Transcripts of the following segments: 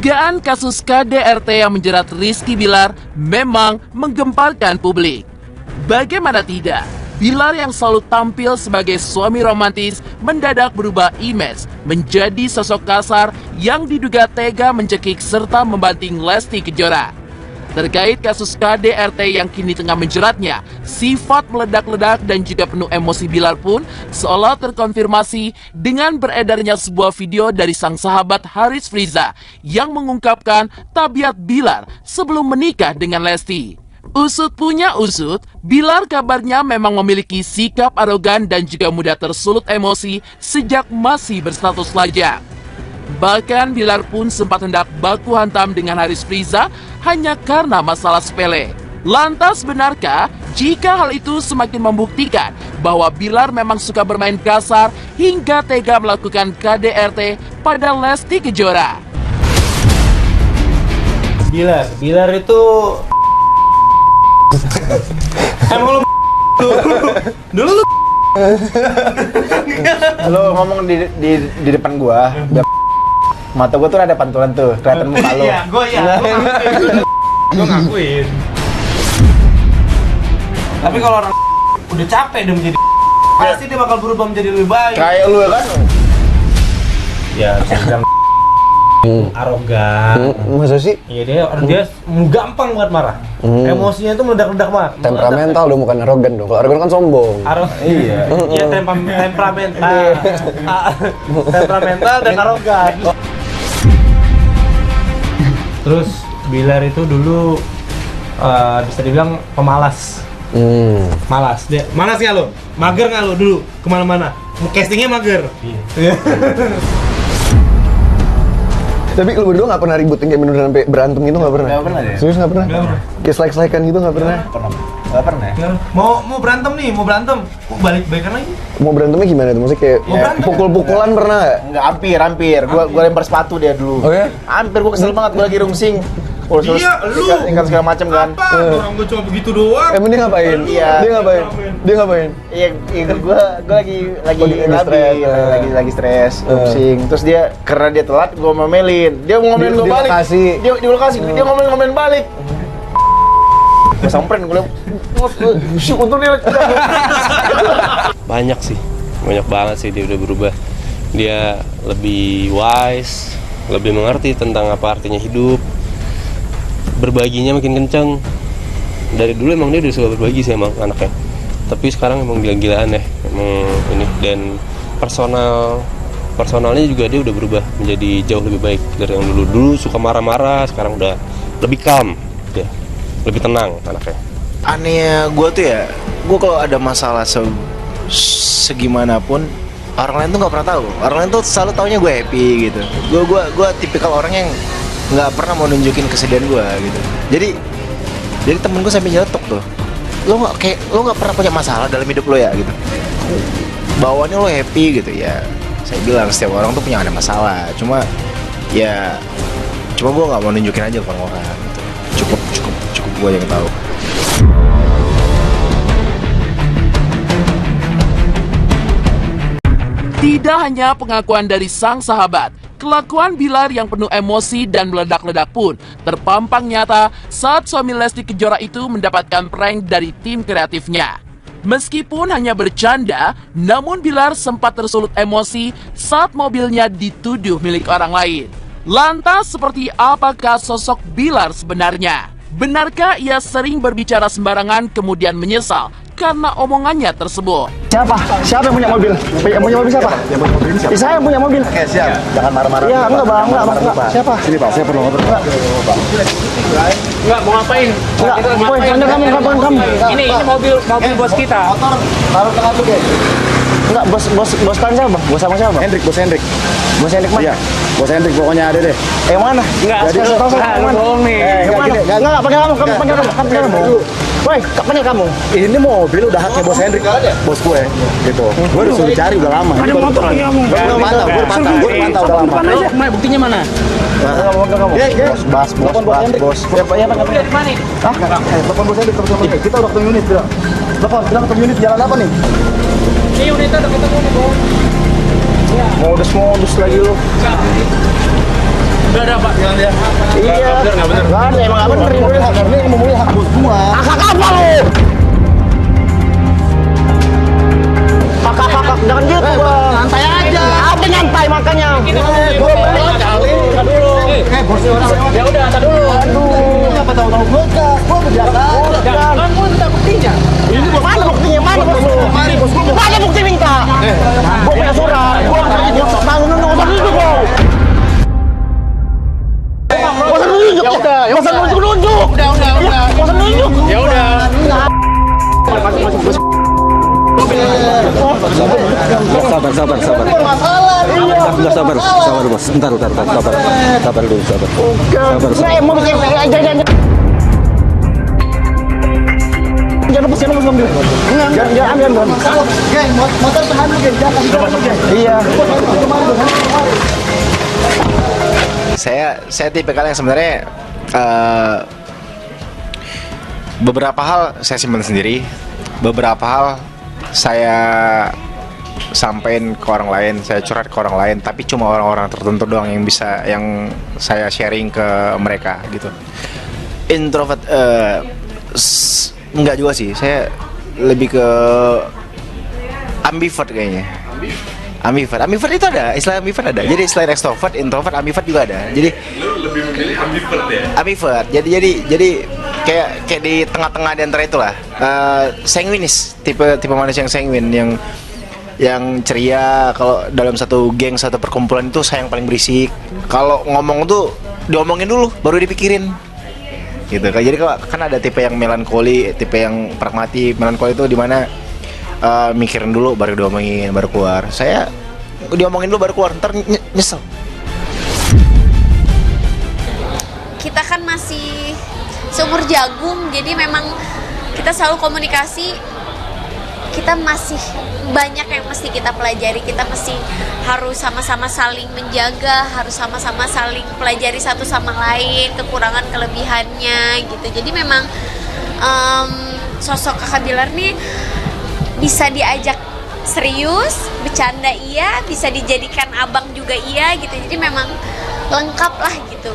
Dugaan kasus KDRT yang menjerat Rizky Bilar memang menggemparkan publik. Bagaimana tidak, Bilar yang selalu tampil sebagai suami romantis mendadak berubah image menjadi sosok kasar yang diduga tega mencekik serta membanting Lesti Kejora. Terkait kasus KDRT yang kini tengah menjeratnya, sifat meledak-ledak dan juga penuh emosi Bilar pun seolah terkonfirmasi dengan beredarnya sebuah video dari sang sahabat Haris Friza yang mengungkapkan tabiat Bilar sebelum menikah dengan Lesti. Usut punya usut, Bilar kabarnya memang memiliki sikap arogan dan juga mudah tersulut emosi sejak masih berstatus lajang. Bahkan Bilar pun sempat hendak baku hantam dengan Haris Friza hanya karena masalah sepele. Lantas benarkah jika hal itu semakin membuktikan bahwa Bilar memang suka bermain kasar hingga tega melakukan KDRT pada Lesti Kejora? Bilar itu emang dulu lu Lo ngomong di depan gua, mata gua tuh ada pantulan tuh, kelihatan muka lo. Iya, gua ngakuin. Tapi kalau orang udah capek dia menjadi pasti dia bakal berubah menjadi lebih baik. Kayak lu kan? Ya, bisa bilang arogan. Masa sih? Iya dia gampang banget marah. Emosinya itu meledak-ledak banget. Temperamental dong, bukan arogan dong. Kalau arogan kan sombong. Iya. Iya temperamental. Temperamental dan arogan. Terus Bilar itu dulu bisa dibilang pemalas. Malas dia. Malas nggak lo? Mager nggak lo dulu kemana-mana? Castingnya mager. Iya. Tapi lu berdua nggak pernah ributin kayak bener sampai berantem gitu, nggak pernah? Nggak pernah deh. Serius nggak pernah? Nggak pernah. Kayak selek-selekan gitu nggak pernah? Nggak pernah. Mau berantem nih, mau berantem. Balik-balikan lagi. Mau berantemnya gimana tuh? Maksudnya kayak Mau berantem. pukul-pukulan pernah nggak? Enggak, hampir. Gua lempar sepatu dia dulu. Oh ya? Hampir, gua kesel banget, gua lagi rungsing. Iya, lu. Ikat segala macam kan. Orang gua cuma begitu doang. Emang dia ngapain? Iya. Dia ngapain? Iya, gua lagi lagi stres, pusing. Terus dia karena dia telat, gua ngomelin. Dia ngomelin gua Di balik. lokasi. Di lokasi, dia ngomelin balik. Gua samperin, gua syuk untung dia. Banyak banget sih dia udah berubah. Dia lebih wise, lebih mengerti tentang apa artinya hidup. Berbaginya makin kencang. Dari dulu emang dia udah suka berbagi sih emang anaknya. Tapi sekarang emang gila-gilaan ya, emang ini. Dan personalnya juga dia udah berubah menjadi jauh lebih baik dari yang dulu. Dulu suka marah-marah, sekarang udah lebih calm dia, lebih tenang anaknya. Anehnya gue tuh ya, gue kalau ada masalah segimanapun orang lain tuh nggak pernah tahu. Orang lain tuh selalu taunya gue happy gitu. Gue tipikal orang yang nggak pernah mau nunjukin kesedihan gue gitu. Jadi temen gue sampai nyetok tuh, lo nggak pernah punya masalah dalam hidup lo ya gitu. Bawaannya lo happy gitu ya. Saya bilang setiap orang tuh punya ada masalah. Cuma gue nggak mau nunjukin aja ke orang gitu. Cukup gue yang tahu. Tidak hanya pengakuan dari sang sahabat, kelakuan Bilar yang penuh emosi dan meledak-ledak pun terpampang nyata saat suami Lesti Kejora itu mendapatkan prank dari tim kreatifnya. Meskipun hanya bercanda, namun Bilar sempat tersulut emosi saat mobilnya dituduh milik orang lain. Lantas seperti apakah sosok Bilar sebenarnya? Benarkah ia sering berbicara sembarangan kemudian menyesal karena omongannya tersebut? Siapa yang punya mobil? Yang punya mobil siapa? Saya yang punya mobil. Oke, siap. Jangan marah-marah. Iya, enggak bang, enggak. Siapa? Sini Pak, saya perlu ngobrol. Enggak, mau ngapain? Enggak, poin, kamu. Ini mobil bos kita. Motor taruh tengah tuh, guys. Enggak, bos kan siapa? Bos sama siapa? Bos Hendrik. Bos Hendrik mana? Iya. Bos Hendrik pokoknya ada deh. Yang mana? Enggak, Kasih tahu saya yang mana? bohong nih. Yang mana? Enggak, panggil kamu. Woi, kapan ya kamu? Ini mobil udah haknya Bos Hendrik, bos gue, gitu. Gue udah suruh cari udah lama. Ada motor lagi kamu. Gue pantau udah lama. Mana buktinya mana? Bos. Siapa ya Pak? Dari mana? Telepon Bos Hendrik, kita udah ketemu unit, bilang. Bilang ketemu unit jalan apa nih? Ini unitnya udah ketemu nih, Bos. Modus lagi lu. Udah ada Pak, jangan ya. Iya. Nggak bener. Nggak ada, emang nggak bener. Ini ngomongnya hak bos gua. Akak apa lu? Kakak, jangan gitu bang. Santai aja. Apa nyantai makanya? Gue bos Ya udah, tar dulu. Aduh. Apa tahu-tahu gue berjalan. Kan gua minta buktinya. Ini mana buktinya? Mana bos lu? Mana bukti minta? Gue punya surat. Gue pergi di bangun nunggu itu bro. Bosan nunjuk. Bosan nunjuk. Udah. Bosan nunjuk. Ya udah. Sabar. Sabar bos. Bentar. Sabar dulu. Saya mau bikin jangan. Jangan bos ambil. Jangan ambil. Geng, motor tahan lu geng. Iya. Saya tipikal yang sebenarnya beberapa hal saya simpan sendiri, beberapa hal saya sampein ke orang lain, saya curhat ke orang lain, tapi cuma orang-orang tertentu doang yang bisa, yang saya sharing ke mereka gitu. Introvert enggak juga sih, saya lebih ke ambivert kayaknya. Ambivert itu ada, istilah ambivert ada. Jadi selain extrovert, introvert, ambivert juga ada. Jadi lu lebih memilih ambivert ya? Ambivert. Jadi kayak di tengah-tengah di antara itulah. Sanguinis, tipe manusia yang sanguin, yang ceria. Kalau dalam satu geng, satu perkumpulan itu saya yang paling berisik. Kalau ngomong tuh diomongin dulu, baru dipikirin. Gitu. Jadi kan ada tipe yang melankoli, tipe yang pragmatik. Melankoli itu di mana mikirin dulu baru diomongin, baru keluar. Saya diomongin dulu baru keluar, ntar nyesel. Kita kan masih seumur jagung, jadi memang kita selalu komunikasi. Kita masih banyak yang mesti kita pelajari. Kita mesti harus sama-sama saling menjaga, harus sama-sama saling pelajari satu sama lain, kekurangan kelebihannya gitu. Jadi memang sosok Kakak Bilar nih bisa diajak serius, bercanda iya, bisa dijadikan abang juga iya gitu. Jadi memang lengkap lah gitu.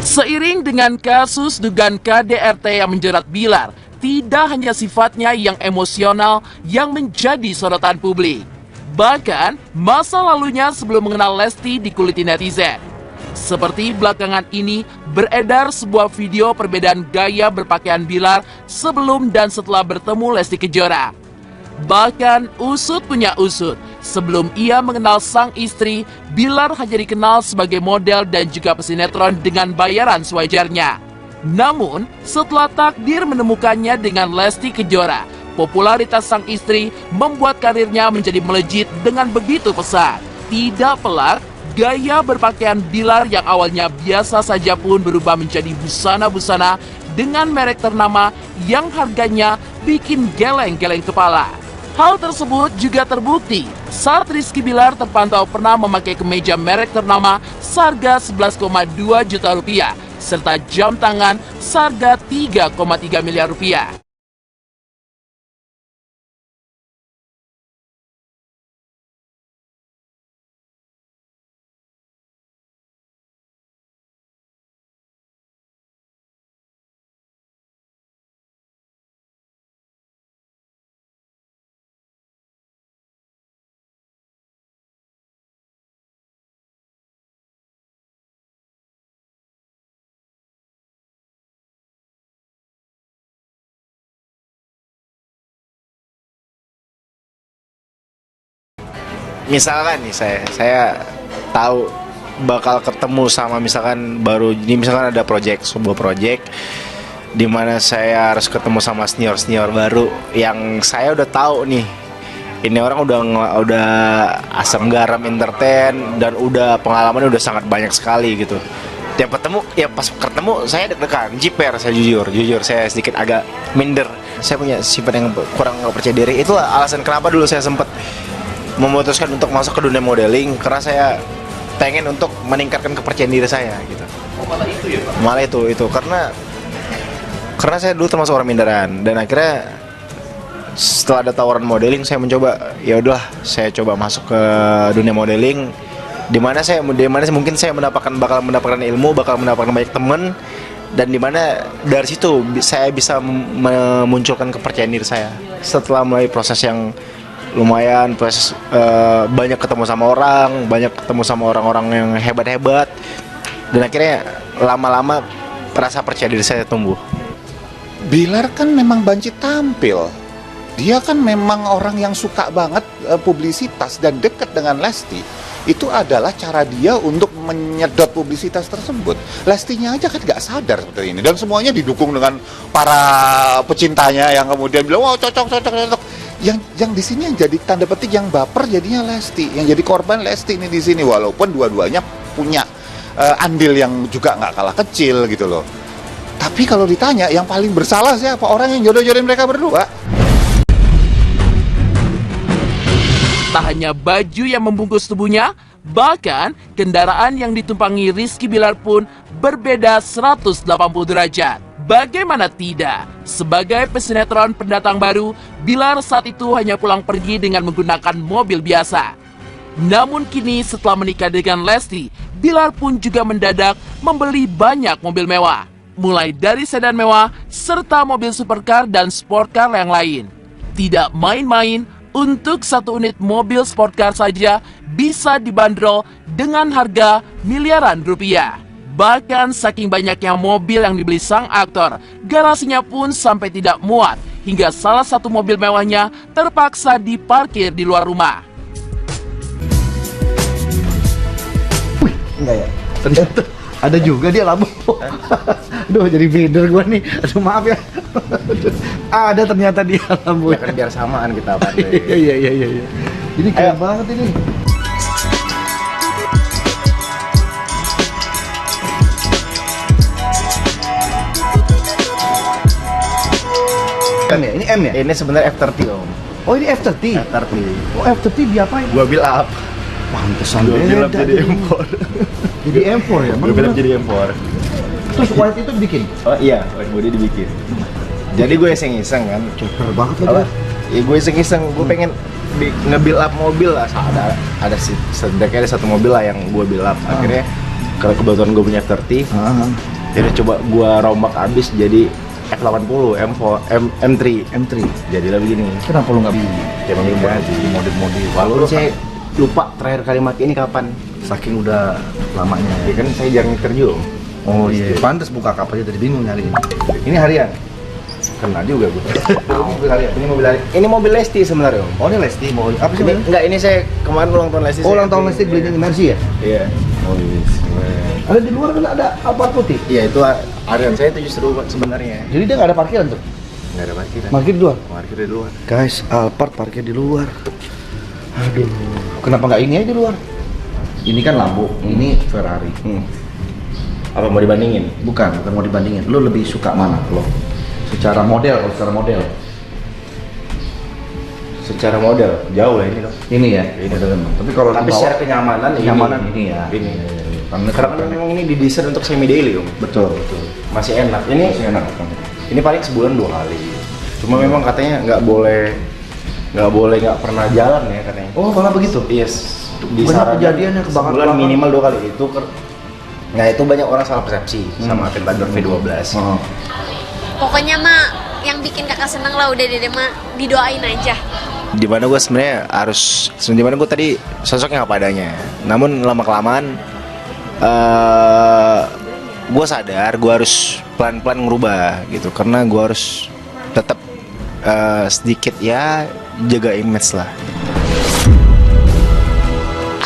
Seiring dengan kasus dugaan KDRT yang menjerat Bilar, tidak hanya sifatnya yang emosional yang menjadi sorotan publik. Bahkan, masa lalunya sebelum mengenal Lesti dikuliti netizen. Seperti belakangan ini, beredar sebuah video perbedaan gaya berpakaian Bilar sebelum dan setelah bertemu Lesti Kejora. Bahkan usut punya usut, sebelum ia mengenal sang istri, Bilar hanya dikenal sebagai model dan juga pesinetron dengan bayaran sewajarnya. Namun, setelah takdir menemukannya dengan Lesti Kejora, popularitas sang istri membuat karirnya menjadi melejit dengan begitu pesat. Tidak pelak, gaya berpakaian Bilar yang awalnya biasa saja pun berubah menjadi busana-busana dengan merek ternama yang harganya bikin geleng-geleng kepala. Hal tersebut juga terbukti saat Rizky Bilar terpantau pernah memakai kemeja merek ternama seharga 11,2 juta rupiah serta jam tangan seharga 3,3 miliar rupiah. Misalkan nih saya tahu bakal ketemu sama misalkan baru ini, misalkan ada sebuah project di mana saya harus ketemu sama senior baru yang saya udah tahu nih, ini orang udah asam garam entertain dan udah pengalamannya udah sangat banyak sekali gitu. Tiap ketemu, ya pas ketemu saya deg-degan, jiper, saya jujur saya sedikit agak minder. Saya punya sifat yang kurang percaya diri. Itulah alasan kenapa dulu saya sempat memutuskan untuk masuk ke dunia modeling, karena saya pengen untuk meningkatkan kepercayaan diri saya gitu. Malah itu ya Pak? Malah itu karena saya dulu termasuk orang minderan, dan akhirnya setelah ada tawaran modeling saya mencoba, ya udah saya coba masuk ke dunia modeling. Dimana mungkin saya bakal mendapatkan ilmu, bakal mendapatkan banyak teman, dan dimana dari situ saya bisa memunculkan kepercayaan diri saya setelah melalui proses yang lumayan, banyak ketemu sama orang-orang yang hebat-hebat, dan akhirnya lama-lama rasa percaya diri saya tumbuh. Bilar kan memang banci tampil. Dia kan memang orang yang suka banget publisitas dan dekat dengan Lesti. Itu adalah cara dia untuk menyedot publisitas tersebut. Lestinya aja kan nggak sadar seperti ini. Dan semuanya didukung dengan para pecintanya yang kemudian bilang, wow cocok. Yang di sini yang jadi tanda petik yang baper jadinya Lesti. Yang jadi korban Lesti ini di sini. Walaupun dua-duanya punya andil yang juga nggak kalah kecil gitu loh. Tapi kalau ditanya yang paling bersalah siapa? Orang yang jodoh-jodohin mereka berdua. Tak hanya baju yang membungkus tubuhnya, bahkan kendaraan yang ditumpangi Rizky Bilar pun berbeda 180 derajat. Bagaimana tidak? Sebagai pesinetron pendatang baru, Bilar saat itu hanya pulang pergi dengan menggunakan mobil biasa. Namun kini setelah menikah dengan Lesti, Bilar pun juga mendadak membeli banyak mobil mewah. Mulai dari sedan mewah, serta mobil supercar dan sportcar yang lain. Tidak main-main, untuk satu unit mobil sportcar saja bisa dibanderol dengan harga miliaran rupiah. Bahkan saking banyaknya mobil yang dibeli sang aktor, garasinya pun sampai tidak muat, hingga salah satu mobil mewahnya terpaksa diparkir di luar rumah. Enggak ya? Ternyata ada juga dia Lambo. Aduh, jadi feeder gua nih. Aduh, maaf ya. Ada ternyata dia Lambo. Ya kan biar samaan kita apa. Iya. Ini keren banget ini. Kan ya, ini M ya? Ini sebenarnya F30 om. Oh, ini F30. F30. Oh, F30 diapain? Gua build up. Pantesan Gua build up beda. jadi M4. Jadi M4 ya? Gua build up jadi M4. Terus white itu bikin? Oh iya, white body dibikin. Jadi gue iseng-iseng kan. Super banget Apa? lagi. Ya gue iseng-iseng, gue pengen nge-build up mobil lah. Ada setidaknya ada satu mobil lah yang gue build up. Akhirnya kalau kebetulan gue punya F30, jadi coba gue rombak abis jadi F80, M3. Jadilah begini. Kenapa lu nggak bikin? Ya memang di model-model. Lalu saya lupa terakhir kali mati ini kapan. Saking udah lamanya Ya ya. kan saya jarang interview. Oh iya, pantes buka kap aja tadi bingung nyariin. Ini harian. Kena juga gue. Mobil harian. Ini mobil Lesti sebenarnya om. Oh, ini Lesti mau apa sih? Enggak, ini saya kemarin ulang tahun Lesti. Oh, ulang tahun Lesti belinya di Mercy ya? Iya. Oh iya. Ada di luar kan ada Alphard putih. Iya, itu harian saya itu justru sebenarnya. Jadi dia nggak ada parkiran tuh. Nggak ada parkiran. Parkir di luar. Parkir di luar. Guys, Alphard parkir di luar. Aduh, kenapa nggak ini aja di luar? Ini kan Lambo, ini Ferrari. Apa mau dibandingin? Bukan mau dibandingin. Lo lebih suka mana lo? Secara model, kalau secara model. Secara model jauh lah ini loh. Ini ya. Ini. Tapi kalau Tapi dibawa- secara kenyamanan ini ya. Ini. Karena Karena memang ini didesain untuk semi daily om. betul. Masih enak. Ini Masih enak. Ini paling sebulan 2 kali. Cuma memang katanya nggak boleh nggak pernah jalan ya katanya. Oh, malah begitu. Yes. Banyak kejadian yang kebakaran sebulan belakang. minimal 2 kali itu. Nah itu banyak orang salah persepsi sama Aventador V12. Oh. Pokoknya mah yang bikin kakak seneng lah, udah dede mah didoain aja. Dimana gue sebenarnya dimana gue tadi sosoknya apa adanya. Namun lama kelamaan gue sadar gue harus pelan-pelan ngerubah gitu, karena gue harus tetap sedikit ya jaga image lah.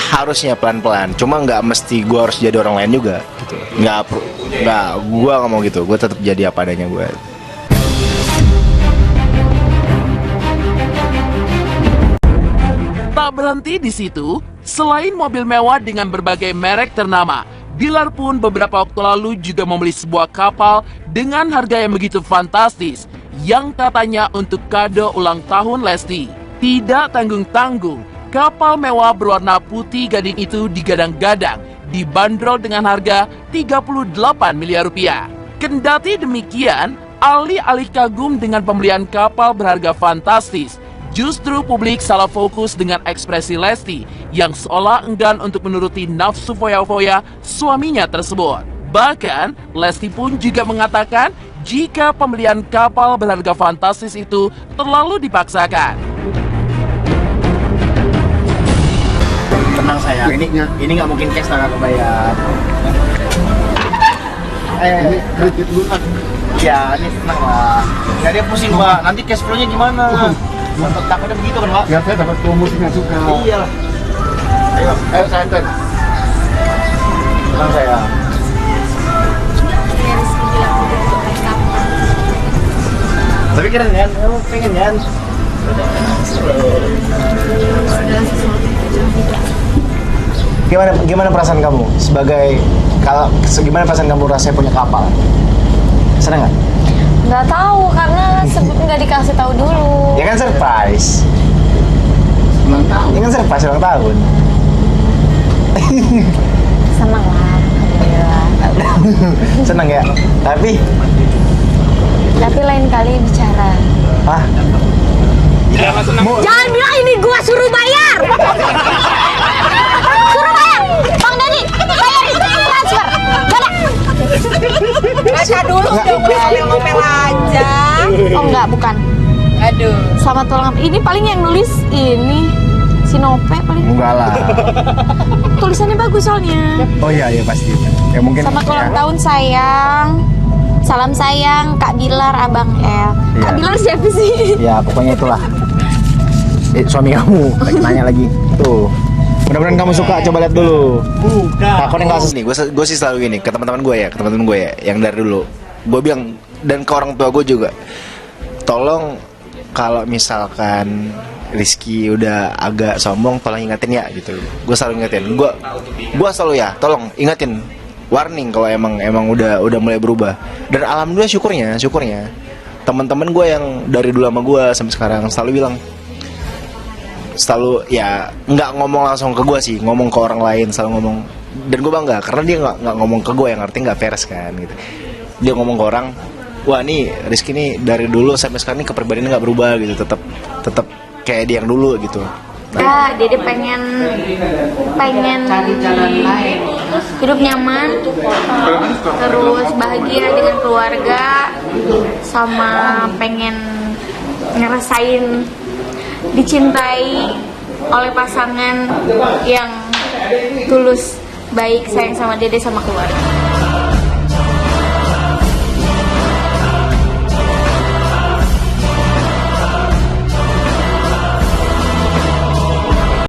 Harusnya pelan-pelan, cuma nggak mesti gue harus jadi orang lain juga gitu. Gue nggak mau gitu, gue tetap jadi apa adanya gue. Tak berhenti di situ, selain mobil mewah dengan berbagai merek ternama, Bilar pun beberapa waktu lalu juga membeli sebuah kapal dengan harga yang begitu fantastis, yang katanya untuk kado ulang tahun Lesti. Tidak tanggung-tanggung, kapal mewah berwarna putih gading itu digadang-gadang, dibanderol dengan harga 38 miliar rupiah. Kendati demikian, alih-alih kagum dengan pembelian kapal berharga fantastis, Justru publik salah fokus dengan ekspresi Lesti yang seolah enggan untuk menuruti nafsu foya-foya suaminya tersebut. Bahkan, Lesti pun juga mengatakan jika pembelian kapal berharga fantastis itu terlalu dipaksakan. Tenang sayang, ini nggak mungkin cash lah aku bayar. Ini kredit lunak. Iya, ini tenang lah. Nggak dia pusing Pak, nanti cash flow-nya gimana? Takutnya begitu kan Pak? Biar saya dapat promosi yang suka. Iya lah. Ayo santai. Tenang sayang. Tapi keren kan? Kamu pengen kan? Gimana perasaan kamu gimana perasaan kamu rasanya punya kapal? Seneng nggak? Nggak tahu karena nggak dikasih tahu dulu. Ya kan surprise. Ulang tahun. Ini kan surprise ulang tahun. Senang lah, alhamdulillah. Seneng ya. Tapi Tapi lain kali bicara. ah, Jangan bilang ini gua suruh bayar. Suruh bayar. Bang Dani, bayarin transfer. Mana? Baca dulu dong, ngomel aja. Oh enggak, bukan. Aduh. Selamat ulang tahun. Ini paling yang nulis ini Sinope paling. enggak lah. Tulisannya bagus soalnya. Oh iya pasti. Ya mungkin. Selamat ulang tahun sayang. Salam sayang Kak Bilar, Abang El. Iya. Kak Bilar siapa sih? Ya pokoknya itulah. Suami kamu lagi nanya lagi. Tuh. Mudah-mudahan kamu suka, coba lihat dulu. Takutnya nggak nih, gue sih selalu gini ke teman-teman gue ya, yang dari dulu. Gue bilang dan ke orang tua gue juga. Tolong kalau misalkan Rizky udah agak sombong, tolong ingetin ya gitu. Gue selalu ingetin. Gue selalu ya, tolong ingetin. Warning kalau emang udah mulai berubah. Dan alhamdulillah syukurnya teman-teman gue yang dari dulu sama gue sampai sekarang selalu ya nggak ngomong langsung ke gue sih, ngomong ke orang lain, selalu ngomong. Dan gue bangga karena dia nggak ngomong ke gue, yang artinya nggak fair kan gitu. Dia ngomong ke orang, wah nih Rizky nih dari dulu sampai sekarang nih kepribadiannya nggak berubah gitu, tetap kayak dia yang dulu gitu. Ya, Dede pengen Cari jalan lain. hidup nyaman, terus bahagia dengan keluarga, sama pengen ngerasain dicintai oleh pasangan yang tulus, baik, sayang sama Dede sama keluarga.